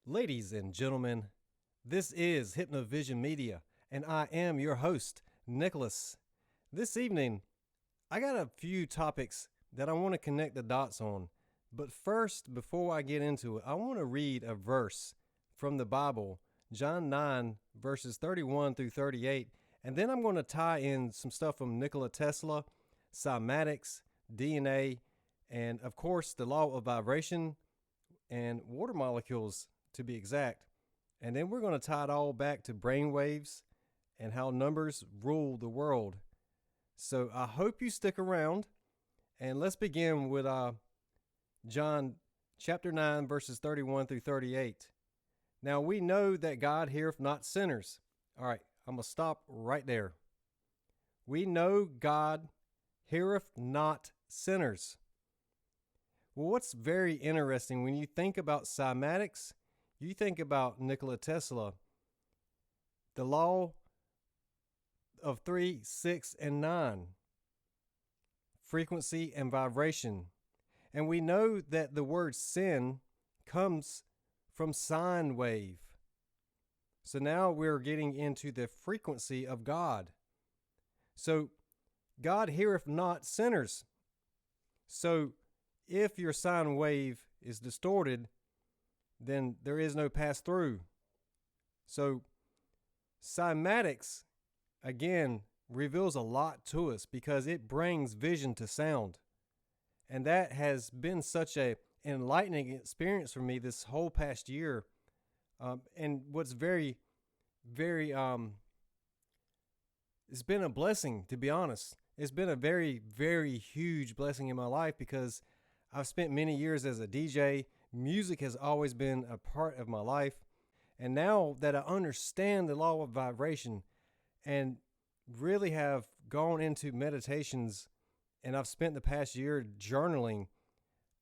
Ladies and gentlemen, this is Hypnovision Media, and I am your host, Nicholas. This evening, I got a few topics that I want to connect the dots on. But first, before I get into it, I want to read a verse from the Bible, John 9, verses 31 through 38, and then I'm going to tie in some stuff from Nikola Tesla, cymatics, DNA, and of course, the law of vibration and water molecules, to be exact. And then we're going to tie it all back to brainwaves and how numbers rule the world. So I hope you stick around, and let's begin with John chapter 9, verses 31 through 38. Now we know that God heareth not sinners. All right, I'm going to stop right there. We know God heareth not sinners. Well, what's very interesting, when you think about cymatics, you think about Nikola Tesla, the law of 3, 6, and 9, frequency and vibration. And we know that the word sin comes from sine wave. So now we're getting into the frequency of God. So God heareth not sinners. So if your sine wave is distorted, then there is no pass through. So cymatics, again, reveals a lot to us because it brings vision to sound. And that has been such an enlightening experience for me this whole past year. And what's very, it's been a blessing, to be honest. It's been a very, very huge blessing in my life because I've spent many years as a DJ. Music has always been a part of my life. And now that I understand the law of vibration and really have gone into meditations, and I've spent the past year journaling,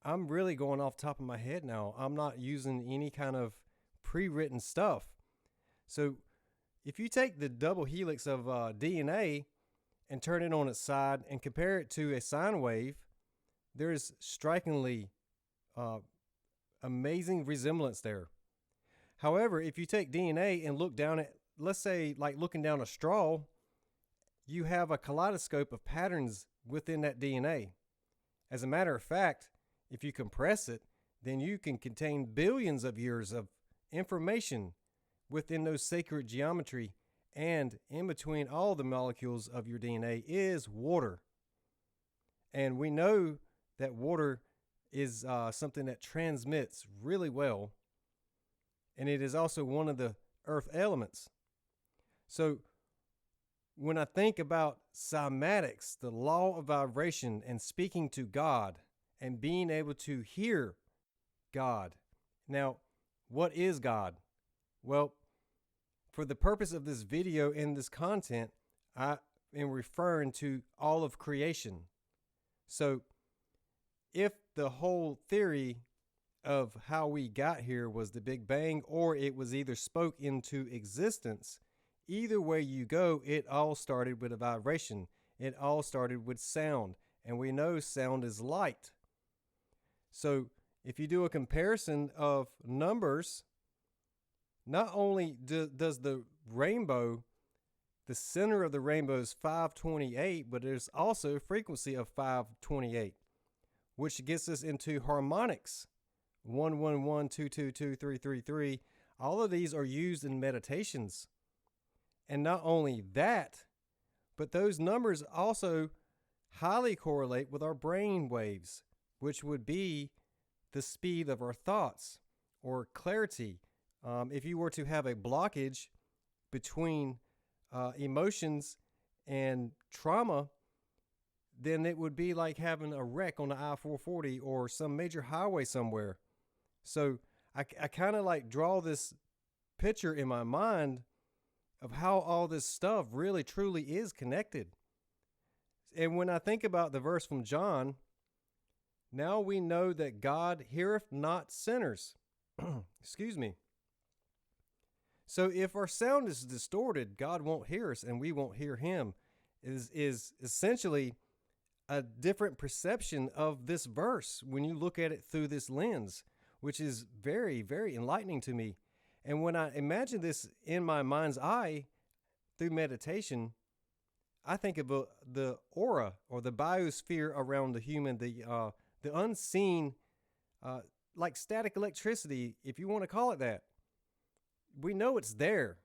I'm really going off the top of my head now. I'm not using any kind of pre-written stuff. So if you take the double helix of DNA and turn it on its side and compare it to a sine wave, there's strikingly amazing resemblance there. However, if you take DNA and look down at, let's say, like looking down a straw, you have a kaleidoscope of patterns within that DNA. As a matter of fact, if you compress it, then you can contain billions of years of information within those sacred geometry, and in between all the molecules of your DNA is water. And we know that water is something that transmits really well, and it is also one of the earth elements. So when I think about cymatics, the law of vibration, and speaking to God and being able to hear God. Now, what is God? Well, for the purpose of this video and this content, I am referring to all of creation. So if the whole theory of how we got here was the Big Bang, or it was either spoke into existence, either way you go, it all started with a vibration. It all started with sound, and we know sound is light. So if you do a comparison of numbers, not only does the rainbow, the center of the rainbow is 528, but there's also a frequency of 528, which gets us into harmonics. 111, 222, 333. All of these are used in meditations. And not only that, but those numbers also highly correlate with our brain waves, which would be the speed of our thoughts or clarity. If you were to have a blockage between emotions and trauma, then it would be like having a wreck on the I-440 or some major highway somewhere. So I kind of like draw this picture in my mind of how all this stuff really truly is connected. And when I think about the verse from John, now we know that God heareth not sinners. Excuse me. So if our sound is distorted, God won't hear us and we won't hear him. Is essentially a different perception of this verse when you look at it through this lens. which is very, very enlightening to me. And when I imagine this in my mind's eye through meditation, I think of the aura or the biosphere around the human, the unseen, like static electricity, if you want to call it that. We know it's there.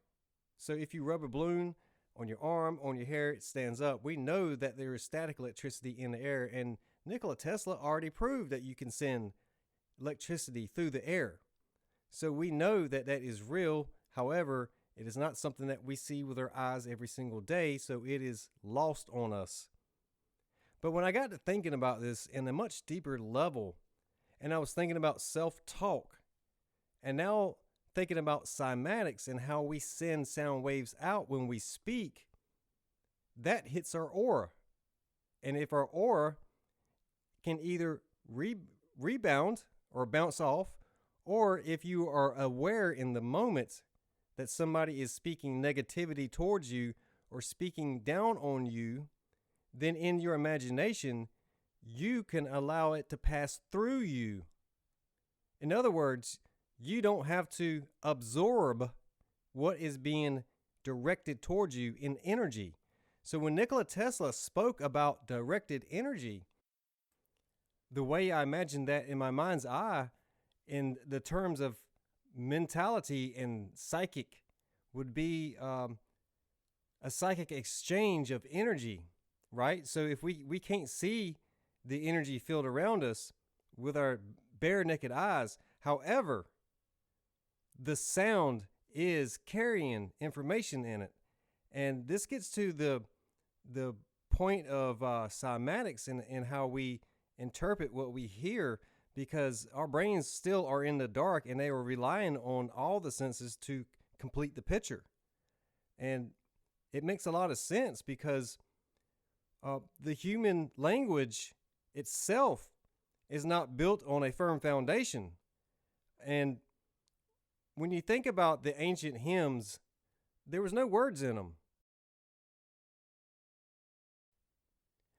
So if you rub a balloon on your arm, on your hair, it stands up. We know that there is static electricity in the air, and Nikola Tesla already proved that you can send electricity through the air. So we know that that is real. However, it is not something that we see with our eyes every single day, so it is lost on us. But when I got to thinking about this in a much deeper level, and I was thinking about self-talk, and now thinking about cymatics and how we send sound waves out when we speak, that hits our aura. And if our aura can either rebound or bounce off, or if you are aware in the moment that somebody is speaking negativity towards you or speaking down on you, then in your imagination, you can allow it to pass through you. In other words, you don't have to absorb what is being directed towards you in energy. So when Nikola Tesla spoke about directed energy, the way I imagined that in my mind's eye, in the terms of mentality and psychic, would be a psychic exchange of energy, right? So if we can't see the energy field around us with our bare naked eyes, however, the sound is carrying information in it. And this gets to the point of cymatics and how we interpret what we hear, because our brains still are in the dark and they are relying on all the senses to complete the picture. And it makes a lot of sense because the human language itself is not built on a firm foundation. And when you think about the ancient hymns, there was no words in them.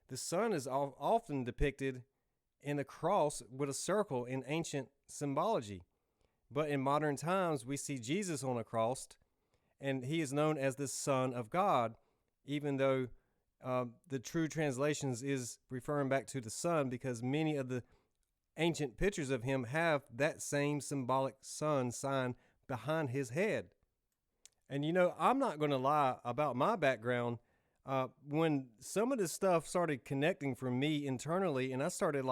The sun is often depicted in a cross with a circle in ancient symbology. But in modern times, we see Jesus on a cross, and he is known as the Son of God, even though the true translations is referring back to the sun, because many of the ancient pictures of him have that same symbolic sun sign behind his head. And I'm not going to lie about my background. When some of this stuff started connecting for me internally, and I started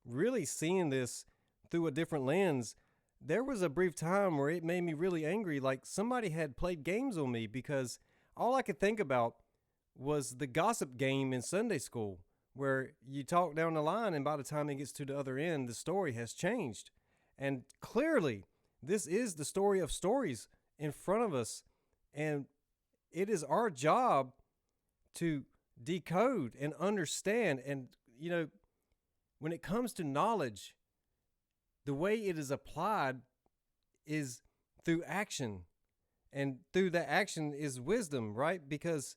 really seeing this through a different lens, there was a brief time where it made me really angry, like somebody had played games on me, because all I could think about was the gossip game in Sunday school, where you talk down the line and by the time it gets to the other end, the story has changed. And clearly, this is the story of stories in front of us, and it is our job to decode and understand. And when it comes to knowledge, the way it is applied is through action, and through that action is wisdom, right? Because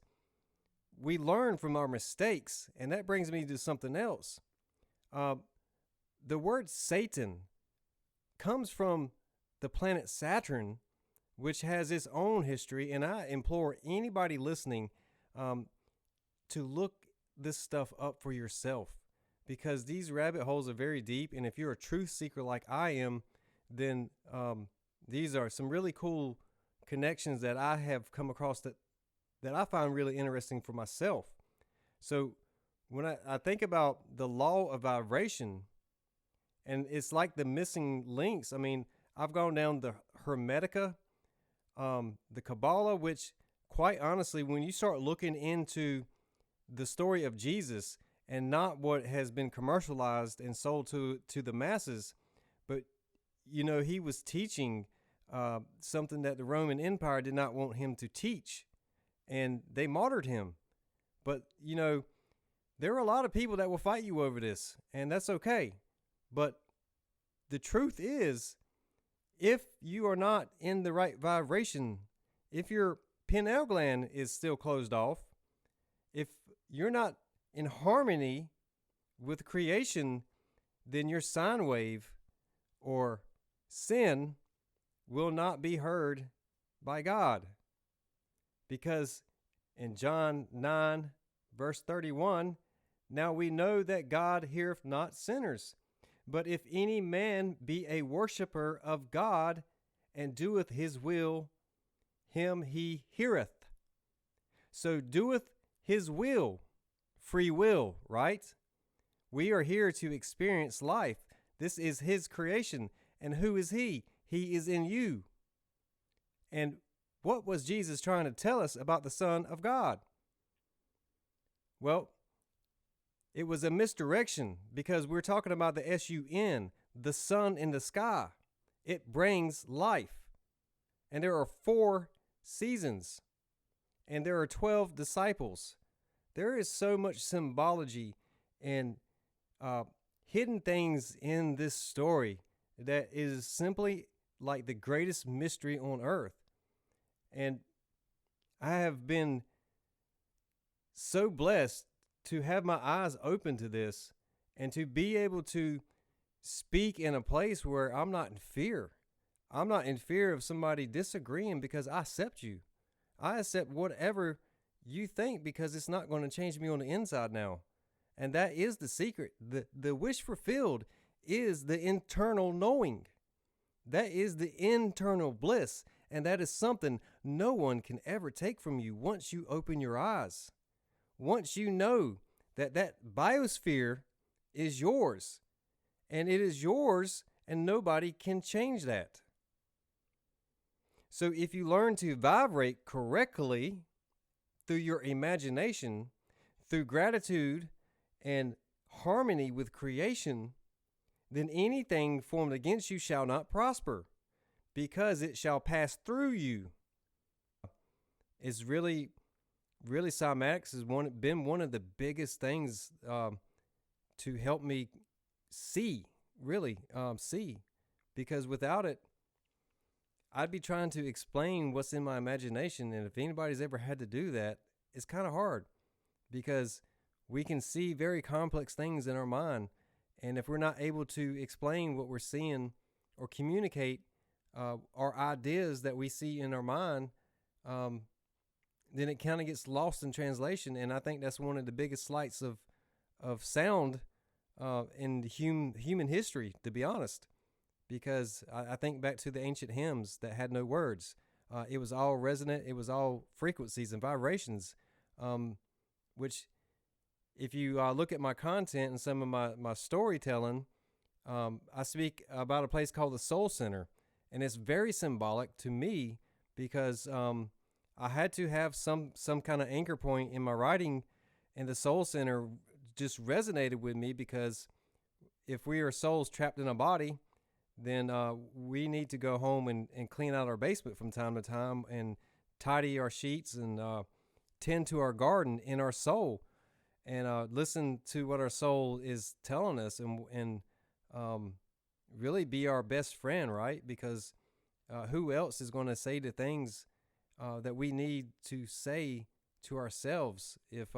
we learn from our mistakes, and that brings me to something else. The word Satan comes from the planet Saturn, which has its own history, and I implore anybody listening to look this stuff up for yourself, because these rabbit holes are very deep, and if you're a truth seeker like I am, then these are some really cool connections that I have come across that I find really interesting for myself. So when I think about the law of vibration, and it's like the missing links. I mean, I've gone down the Hermetica, the Kabbalah, which quite honestly, when you start looking into the story of Jesus and not what has been commercialized and sold to the masses, but he was teaching something that the Roman Empire did not want him to teach, and they martyred him. But there are a lot of people that will fight you over this, and that's okay. But the truth is, if you are not in the right vibration, if your pineal gland is still closed off, if you're not in harmony with creation, then your sine wave or sin will not be heard by God. Because in John 9, verse 31, now we know that God heareth not sinners, but if any man be a worshipper of God and doeth his will, him he heareth. So doeth his will, free will, right? We are here to experience life. This is his creation. And who is he? He is in you. And what was Jesus trying to tell us about the Son of God? Well, it was a misdirection because we're talking about the S-U-N, the sun in the sky. It brings life. And there are 4 seasons. And there are 12 disciples. There is so much symbology and hidden things in this story that is simply like the greatest mystery on earth. And I have been so blessed to have my eyes open to this and to be able to speak in a place where I'm not in fear. I'm not in fear of somebody disagreeing because I accept you. I accept whatever you think because it's not going to change me on the inside now. And that is the secret. The wish fulfilled is the internal knowing. That is the internal bliss. And that is something no one can ever take from you once you open your eyes. Once you know that that biosphere is yours. And it is yours and nobody can change that. So if you learn to vibrate correctly through your imagination, through gratitude and harmony with creation, then anything formed against you shall not prosper, because it shall pass through you. It's really cymatics has been one of the biggest things to help me see, see, because without it, I'd be trying to explain what's in my imagination, and if anybody's ever had to do that, it's kind of hard because we can see very complex things in our mind, and if we're not able to explain what we're seeing or communicate our ideas that we see in our mind, then it kind of gets lost in translation, and I think that's one of the biggest slights of sound in human history, to be honest. Because I think back to the ancient hymns that had no words. It was all resonant. It was all frequencies and vibrations, which if you look at my content and some of my storytelling, I speak about a place called the Soul Center. And it's very symbolic to me because I had to have some kind of anchor point in my writing, and the Soul Center just resonated with me because if we are souls trapped in a body, then we need to go home and clean out our basement from time to time and tidy our sheets and tend to our garden in our soul and listen to what our soul is telling us and really be our best friend, right? Because who else is going to say the things that we need to say to ourselves if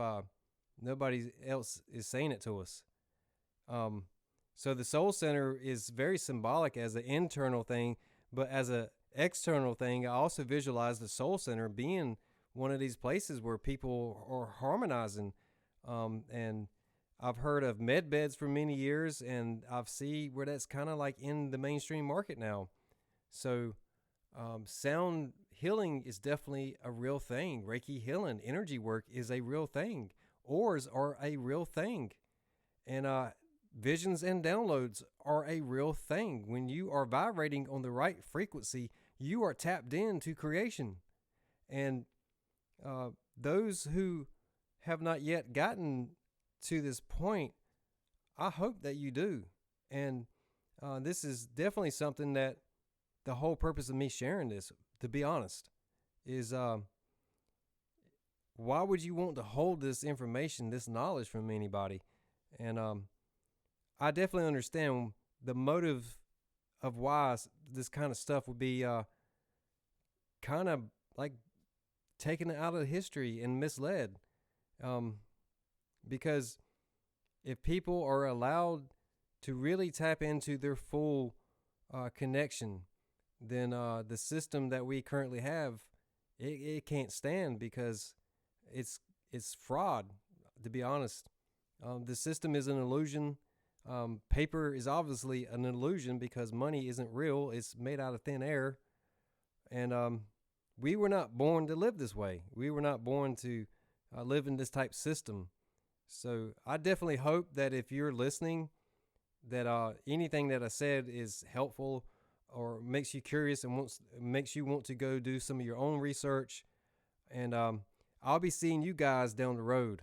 nobody else is saying it to us? So the Soul Center is very symbolic as an internal thing, but as an external thing, I also visualize the Soul Center being one of these places where people are harmonizing. And I've heard of med beds for many years, and I've seen where that's kind of like in the mainstream market now. So sound healing is definitely a real thing. Reiki healing, energy work is a real thing. Oars are a real thing. And visions and downloads are a real thing. When you are vibrating on the right frequency, you are tapped into creation. And those who have not yet gotten to this point, I hope that you do. And this is definitely something that the whole purpose of me sharing this, to be honest, is why would you want to hold this information, this knowledge from anybody? And I definitely understand the motive of why this kind of stuff would be kind of like taken out of history and misled. Because if people are allowed to really tap into their full connection, then the system that we currently have, it can't stand because it's fraud. To be honest, the system is an illusion. Paper is obviously an illusion because money isn't real. It's made out of thin air, and we were not born to live this way. We were not born to live in this type system. So I definitely hope that if you're listening, that anything that I said is helpful or makes you curious and makes you want to go do some of your own research. And I'll be seeing you guys down the road.